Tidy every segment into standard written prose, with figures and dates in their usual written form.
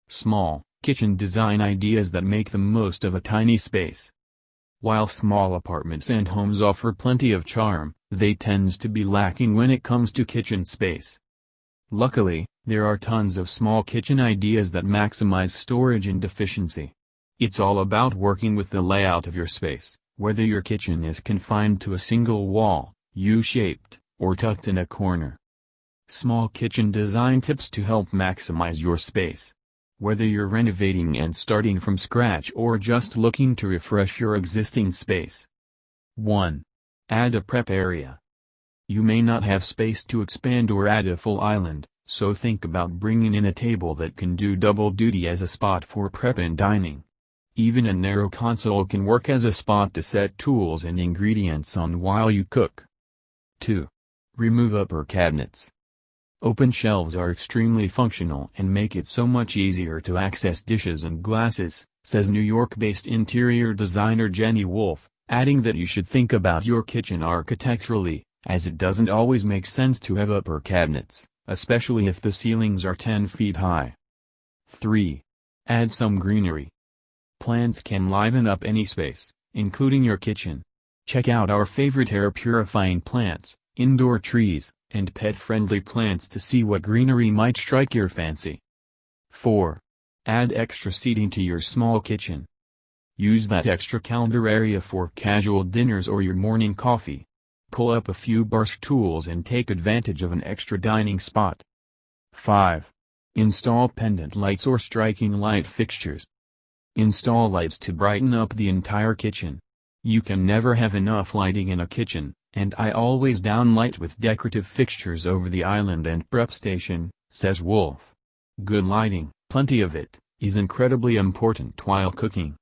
Small, kitchen design ideas that make the most of a tiny space. While small apartments and homes offer plenty of charm, they tend to be lacking when it comes to kitchen space. Luckily, there are tons of small kitchen ideas that maximize storage and efficiency. It's all about working with the layout of your space, whether your kitchen is confined to a single wall, U-shaped, or tucked in a corner. Small kitchen design tips to help maximize your space. Whether you're renovating and starting from scratch or just looking to refresh your existing space. 1. Add a prep area. You may not have space to expand or add a full island, so think about bringing in a table that can do double duty as a spot for prep and dining. Even a narrow console can work as a spot to set tools and ingredients on while you cook. 2. Remove upper cabinets. Open shelves are extremely functional and make it so much easier to access dishes and glasses, says New York-based interior designer Jenny Wolfe, adding that you should think about your kitchen architecturally, as it doesn't always make sense to have upper cabinets, especially if the ceilings are 10 feet high. 3. Add some greenery. Plants can liven up any space, including your kitchen. Check out our favorite air-purifying plants, indoor trees, and pet-friendly plants to see what greenery might strike your fancy. 4. Add extra seating to your small kitchen. Use that extra counter area for casual dinners or your morning coffee. Pull up a few bar stools and take advantage of an extra dining spot. 5. Install pendant lights or striking light fixtures. Install lights to brighten up the entire kitchen. You can never have enough lighting in a kitchen, and I always downlight with decorative fixtures over the island and prep station, says Wolfe. Good lighting, plenty of it, is incredibly important while cooking.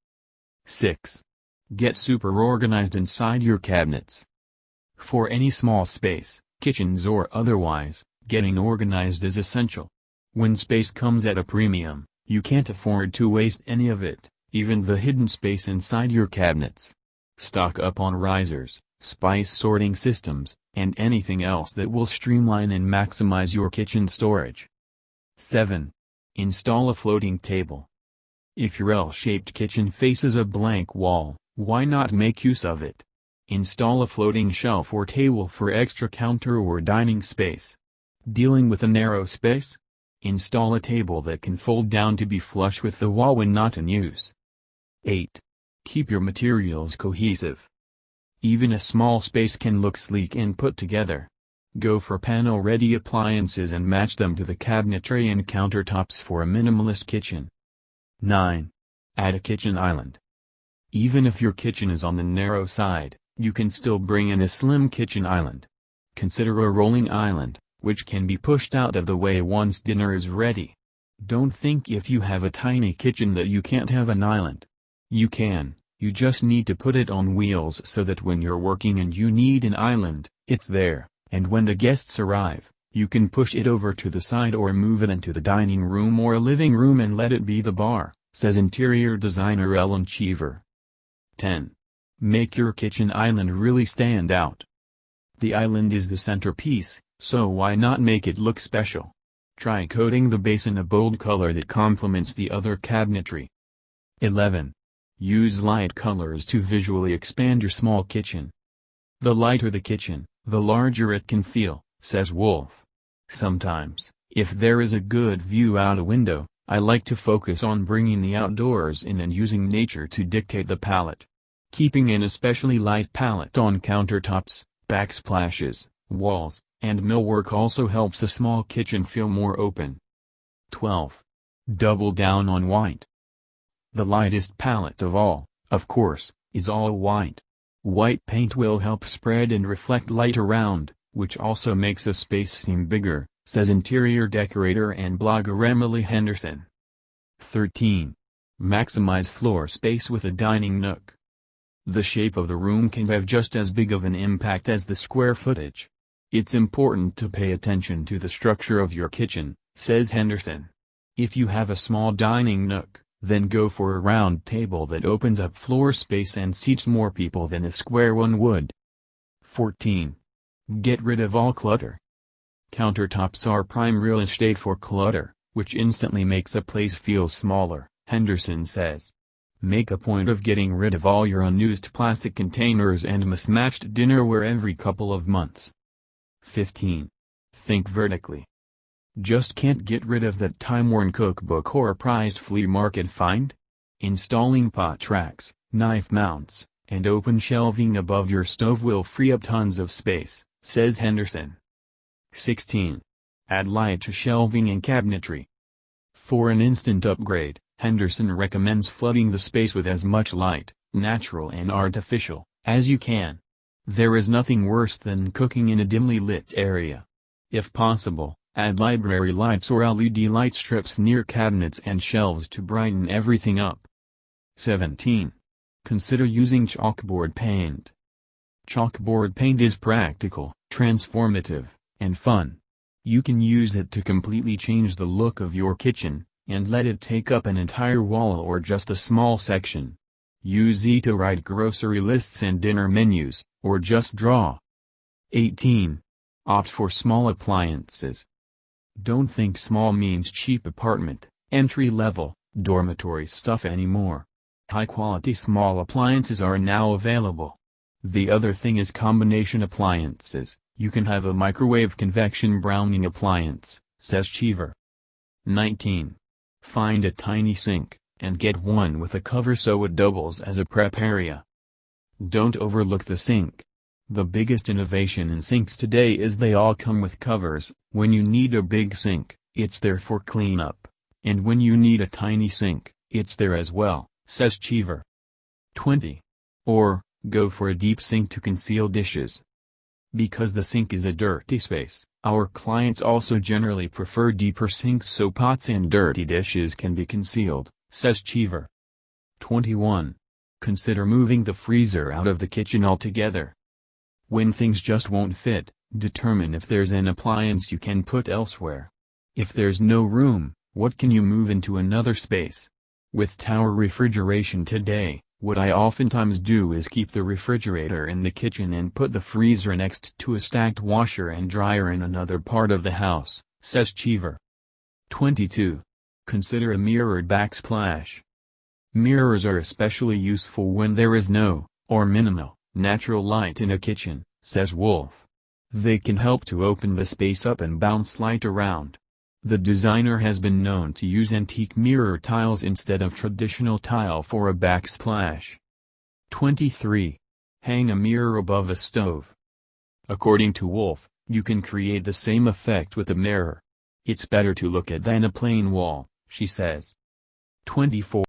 6. Get super organized inside your cabinets. For any small space, kitchens or otherwise, getting organized is essential. When space comes at a premium, you can't afford to waste any of it, even the hidden space inside your cabinets. Stock up on risers, spice sorting systems, and anything else that will streamline and maximize your kitchen storage. 7. Install a floating table. If your L-shaped kitchen faces a blank wall, why not make use of it? Install a floating shelf or table for extra counter or dining space. Dealing with a narrow space? Install a table that can fold down to be flush with the wall when not in use. 8. Keep your materials cohesive. Even a small space can look sleek and put together. Go for panel-ready appliances and match them to the cabinetry and countertops for a minimalist kitchen. 9. Add a kitchen island. Even if your kitchen is on the narrow side, you can still bring in a slim kitchen island. Consider a rolling island, which can be pushed out of the way once dinner is ready. Don't think if you have a tiny kitchen that you can't have an island. You can, you just need to put it on wheels so that when you're working and you need an island, it's there, and when the guests arrive, you can push it over to the side or move it into the dining room or living room and let it be the bar, says interior designer Ellen Cheever. 10. Make your kitchen island really stand out. The island is the centerpiece, so why not make it look special? Try coating the base in a bold color that complements the other cabinetry. 11. Use light colors to visually expand your small kitchen. The lighter the kitchen, the larger it can feel, says Wolfe. Sometimes, if there is a good view out a window, I like to focus on bringing the outdoors in and using nature to dictate the palette. Keeping an especially light palette on countertops, backsplashes, walls, and millwork also helps a small kitchen feel more open. 12. Double down on white. The lightest palette of all, of course, is all white. White paint will help spread and reflect light around, which also makes a space seem bigger, says interior decorator and blogger Emily Henderson. 13. Maximize floor space with a dining nook. The shape of the room can have just as big of an impact as the square footage. It's important to pay attention to the structure of your kitchen, says Henderson. If you have a small dining nook, then go for a round table that opens up floor space and seats more people than a square one would. 14. Get rid of all clutter. Countertops are prime real estate for clutter, which instantly makes a place feel smaller, Henderson says. Make a point of getting rid of all your unused plastic containers and mismatched dinnerware every couple of months. 15. Think vertically. Just can't get rid of that time-worn cookbook or a prized flea market find? Installing pot racks, knife mounts, and open shelving above your stove will free up tons of space, says Henderson. 16. Add light to shelving and cabinetry. For an instant upgrade, Henderson recommends flooding the space with as much light, natural and artificial, as you can. There is nothing worse than cooking in a dimly lit area. If possible, add library lights or LED light strips near cabinets and shelves to brighten everything up. 17. Consider using chalkboard paint. Chalkboard paint is practical, transformative, and fun. You can use it to completely change the look of your kitchen, and let it take up an entire wall or just a small section. Use it to write grocery lists and dinner menus, or just draw. 18. Opt for small appliances. Don't think small means cheap apartment, entry-level, dormitory stuff anymore. High-quality small appliances are now available. The other thing is combination appliances. You can have a microwave convection browning appliance, says Cheever. 19. Find a tiny sink, and get one with a cover so it doubles as a prep area. Don't overlook the sink. The biggest innovation in sinks today is they all come with covers. When you need a big sink, it's there for cleanup. And when you need a tiny sink, it's there as well, says Cheever. 20. Or, go for a deep sink to conceal dishes. Because the sink is a dirty space, our clients also generally prefer deeper sinks so pots and dirty dishes can be concealed, says Cheever. 21. Consider moving the freezer out of the kitchen altogether. When things just won't fit, determine if there's an appliance you can put elsewhere. If there's no room, what can you move into another space? With tower refrigeration today, what I oftentimes do is keep the refrigerator in the kitchen and put the freezer next to a stacked washer and dryer in another part of the house, says Cheever. 22. Consider a mirrored backsplash. Mirrors are especially useful when there is no, or minimal, natural light in a kitchen, says Wolf. They can help to open the space up and bounce light around. The designer has been known to use antique mirror tiles instead of traditional tile for a backsplash. 23. Hang a mirror above a stove. According to Wolf, you can create the same effect with a mirror. It's better to look at than a plain wall, she says. 24.